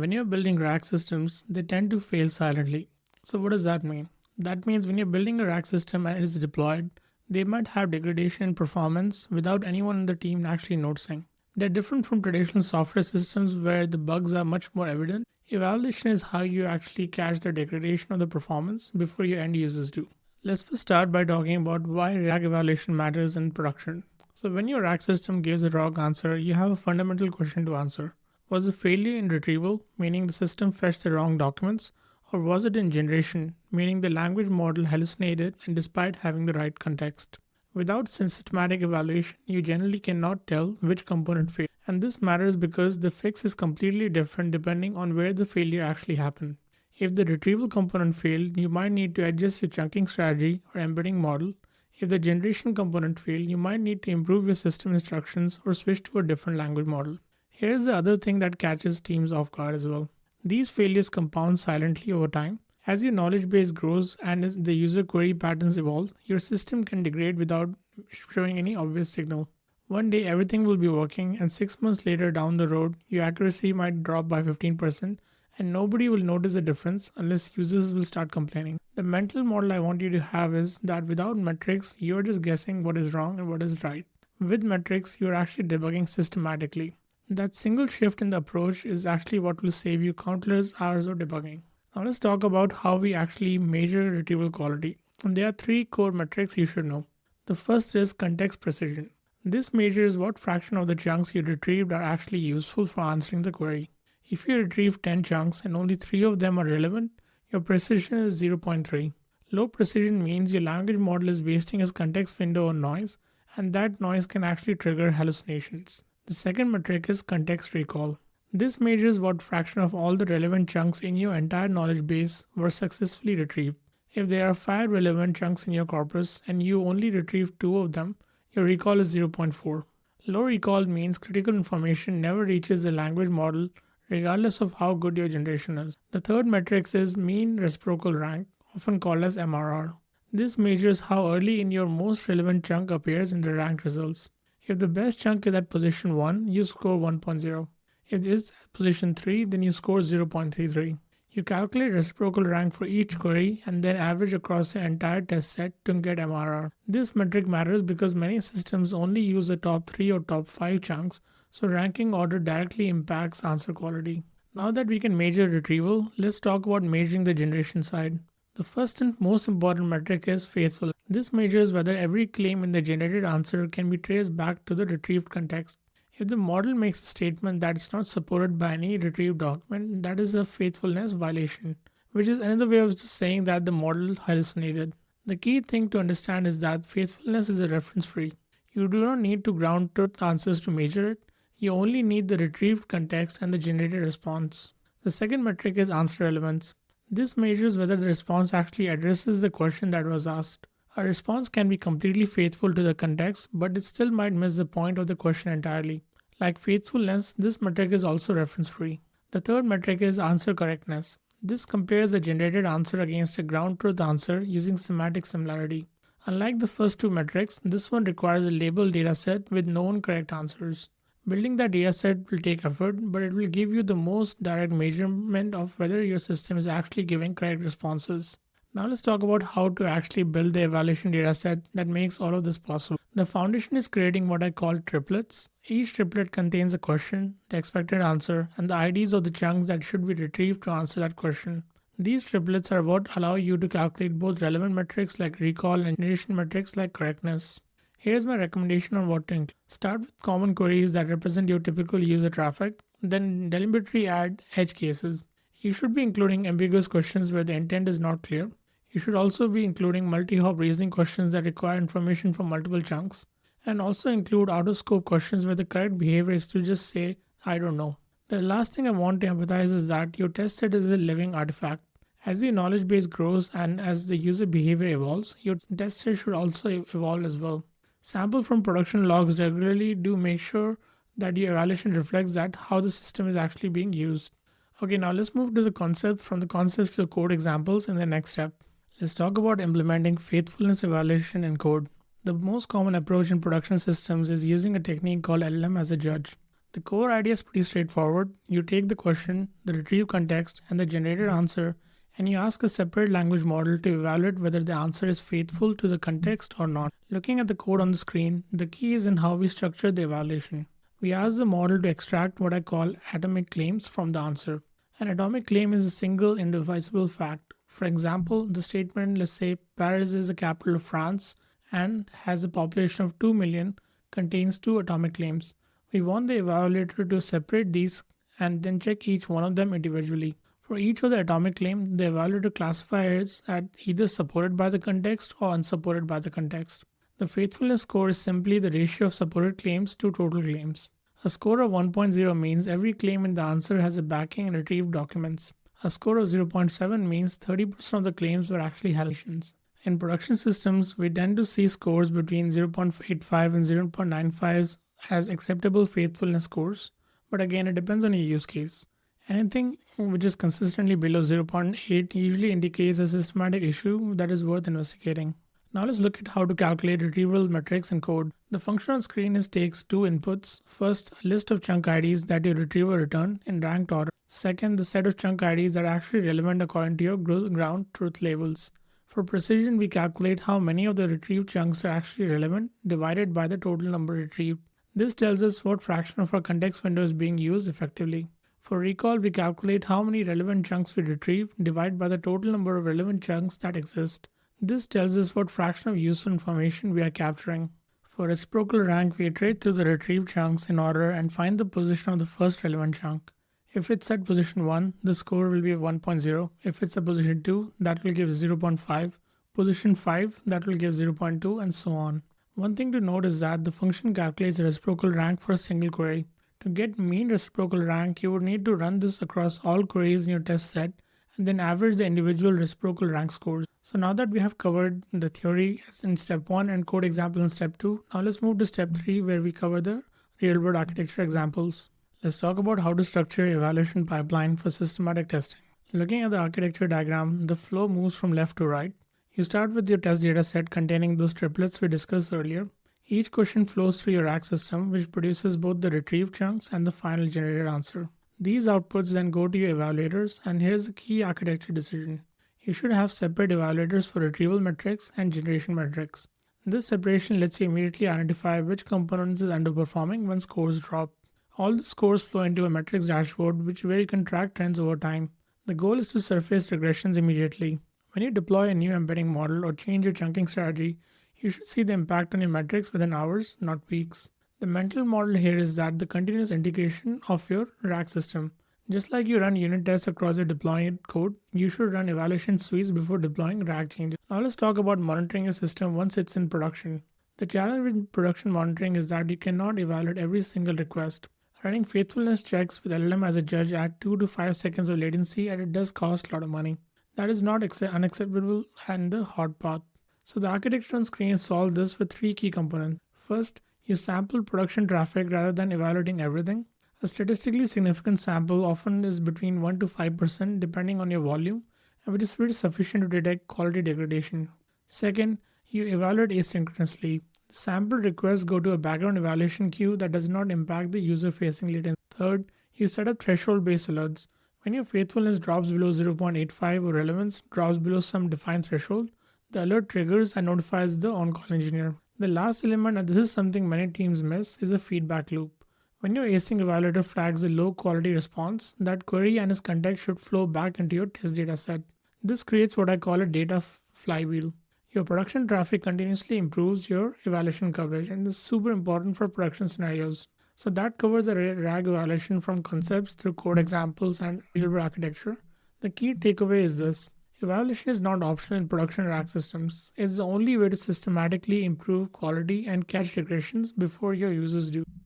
When you're building RAG systems, they tend to fail silently. So what does that mean? That means when you're building a RAG system and it is deployed, they might have degradation in performance without anyone in the team actually noticing. They're different from traditional software systems where the bugs are much more evident. Evaluation is how you actually catch the degradation of the performance before your end users do. Let's first start by talking about why RAG evaluation matters in production. So when your RAG system gives a wrong answer, you have a fundamental question to answer. Was the failure in retrieval, meaning the system fetched the wrong documents, or was it in generation, meaning the language model hallucinated and despite having the right context? Without systematic evaluation, you generally cannot tell which component failed. And this matters because the fix is completely different depending on where the failure actually happened. If the retrieval component failed, you might need to adjust your chunking strategy or embedding model. If the generation component failed, you might need to improve your system instructions or switch to a different language model. Here's the other thing that catches teams off guard as well. These failures compound silently over time. As your knowledge base grows and as the user query patterns evolve, your system can degrade without showing any obvious signal. One day everything will be working, and 6 months later down the road, your accuracy might drop by 15%, and nobody will notice the difference unless users will start complaining. The mental model I want you to have is that without metrics, you're just guessing what is wrong and what is right. With metrics, you're actually debugging systematically. That single shift in the approach is actually what will save you countless hours of debugging. Now let's talk about how we actually measure retrieval quality. And there are three core metrics you should know. The first is context precision. This measures what fraction of the chunks you retrieved are actually useful for answering the query. If you retrieve 10 chunks and only 3 of them are relevant, your precision is 0.3. point 0.3. Low precision means your language model is wasting its context window on noise, and that noise can actually trigger hallucinations. The second metric is context recall. This measures what fraction of all the relevant chunks in your entire knowledge base were successfully retrieved. If there are 5 relevant chunks in your corpus and you only retrieve 2 of them, your recall is 0.4. point 0.4. Low recall means critical information never reaches the language model regardless of how good your generation is. The third metric is mean reciprocal rank, often called as MRR. This measures how early in your most relevant chunk appears in the ranked results. If the best chunk is at position 1, you score 1.0. If it is at position 3, then you score 0.33. You calculate reciprocal rank for each query and then average across the entire test set to get MRR. This metric matters because many systems only use the top 3 or top 5 chunks, so ranking order directly impacts answer quality. Now that we can measure retrieval, let's talk about measuring the generation side. The first and most important metric is faithfulness. This measures whether every claim in the generated answer can be traced back to the retrieved context. If the model makes a statement that is not supported by any retrieved document, that is a faithfulness violation, which is another way of just saying that the model hallucinated. The key thing to understand is that faithfulness is a reference free. You do not need to ground truth answers to measure it. You only need the retrieved context and the generated response. The second metric is answer relevance. This measures whether the response actually addresses the question that was asked. A response can be completely faithful to the context, but it still might miss the point of the question entirely. Like faithfulness, this metric is also reference free. The third metric is answer correctness. This compares the generated answer against a ground truth answer using semantic similarity. Unlike the first two metrics, this one requires a labeled dataset with known correct answers. Building that dataset will take effort, but it will give you the most direct measurement of whether your system is actually giving correct responses. Now let's talk about how to actually build the evaluation dataset that makes all of this possible. The foundation is creating what I call triplets. Each triplet contains a question, the expected answer, and the IDs of the chunks that should be retrieved to answer that question. These triplets are what allow you to calculate both relevant metrics like recall and generation metrics like correctness. Here's my recommendation on what to include. Start with common queries that represent your typical user traffic, then deliberately add edge cases. You should be including ambiguous questions where the intent is not clear. You should also be including multi-hop reasoning questions that require information from multiple chunks, and also include out-of-scope questions where the correct behavior is to just say, I don't know. The last thing I want to emphasize is that your test set is a living artifact. As your knowledge base grows and as the user behavior evolves, your test set should also evolve as well. Sample from production logs regularly to make sure that your evaluation reflects that how the system is actually being used. Okay, now let's move to the concept from the concepts to the code examples in the next step. Let's talk about implementing faithfulness evaluation in code. The most common approach in production systems is using a technique called LLM-as-Judge. The core idea is pretty straightforward. You take the question, the retrieved context, and the generated answer, and you ask a separate language model to evaluate whether the answer is faithful to the context or not. Looking at the code on the screen, the key is in how we structure the evaluation. We ask the model to extract what I call atomic claims from the answer. An atomic claim is a single indivisible fact. For example, the statement, let's say Paris is the capital of France and has a population of 2 million, contains two atomic claims. We want the evaluator to separate these and then check each one of them individually. For each of the atomic claim, the evaluator classifies as either supported by the context or unsupported by the context. The faithfulness score is simply the ratio of supported claims to total claims. A score of 1.0 means every claim in the answer has a backing and retrieved documents. A score of 0.7 means 30% of the claims were actually hallucinations. In production systems, we tend to see scores between 0.85 and 0.95 as acceptable faithfulness scores, but again, it depends on your use case. Anything which is consistently below 0.8 usually indicates a systematic issue that is worth investigating. Now let's look at how to calculate retrieval metrics in code. The function on screen takes two inputs. First, a list of chunk IDs that your retriever returned in ranked order. Second, the set of chunk IDs that are actually relevant according to your ground truth labels. For precision, we calculate how many of the retrieved chunks are actually relevant divided by the total number retrieved. This tells us what fraction of our context window is being used effectively. For recall, we calculate how many relevant chunks we retrieve divided by the total number of relevant chunks that exist. This tells us what fraction of useful information we are capturing. For reciprocal rank, we iterate through the retrieved chunks in order and find the position of the first relevant chunk. If it's at position 1, the score will be 1.0. If it's at position 2, that will give 0.5. Position 5, that will give 0.2, and so on. One thing to note is that the function calculates the reciprocal rank for a single query. To get mean reciprocal rank, you would need to run this across all queries in your test set and then average the individual reciprocal rank scores. So now that we have covered the theory in step 1 and code example in step 2, now let's move to step 3 where we cover the real world architecture examples. Let's talk about how to structure your evaluation pipeline for systematic testing. Looking at the architecture diagram, the flow moves from left to right. You start with your test data set containing those triplets we discussed earlier. Each question flows through your RAG system, which produces both the retrieved chunks and the final generated answer. These outputs then go to your evaluators, and here's a key architecture decision. You should have separate evaluators for retrieval metrics and generation metrics. This separation lets you immediately identify which components is underperforming when scores drop. All the scores flow into a metrics dashboard, where you can track trends over time. The goal is to surface regressions immediately. When you deploy a new embedding model or change your chunking strategy, you should see the impact on your metrics within hours, not weeks. The mental model here is that the continuous integration of your RAG system. Just like you run unit tests across your deployed code, you should run evaluation suites before deploying RAG changes. Now let's talk about monitoring your system once it's in production. The challenge with production monitoring is that you cannot evaluate every single request. Running faithfulness checks with LLM-as-Judge at 2 to 5 seconds of latency, and it does cost a lot of money. That is not unacceptable and the hot path. So the architecture on screen solves this with 3 key components. First, you sample production traffic rather than evaluating everything. A statistically significant sample often is between 1 to 5% depending on your volume, and which is pretty sufficient to detect quality degradation. Second, you evaluate asynchronously. The sample requests go to a background evaluation queue that does not impact the user-facing latency. Third, you set up threshold-based alerts. When your faithfulness drops below 0.85 or relevance drops below some defined threshold, the alert triggers and notifies the on-call engineer. The last element, and this is something many teams miss, is a feedback loop. When your async evaluator flags a low quality response, that query and its context should flow back into your test data set. This creates what I call a data flywheel. Your production traffic continuously improves your evaluation coverage, and this is super important for production scenarios. So that covers the RAG evaluation from concepts through code examples and real-world architecture. The key takeaway is this. Evaluation is not optional in production RAG systems. It's the only way to systematically improve quality and catch regressions before your users do.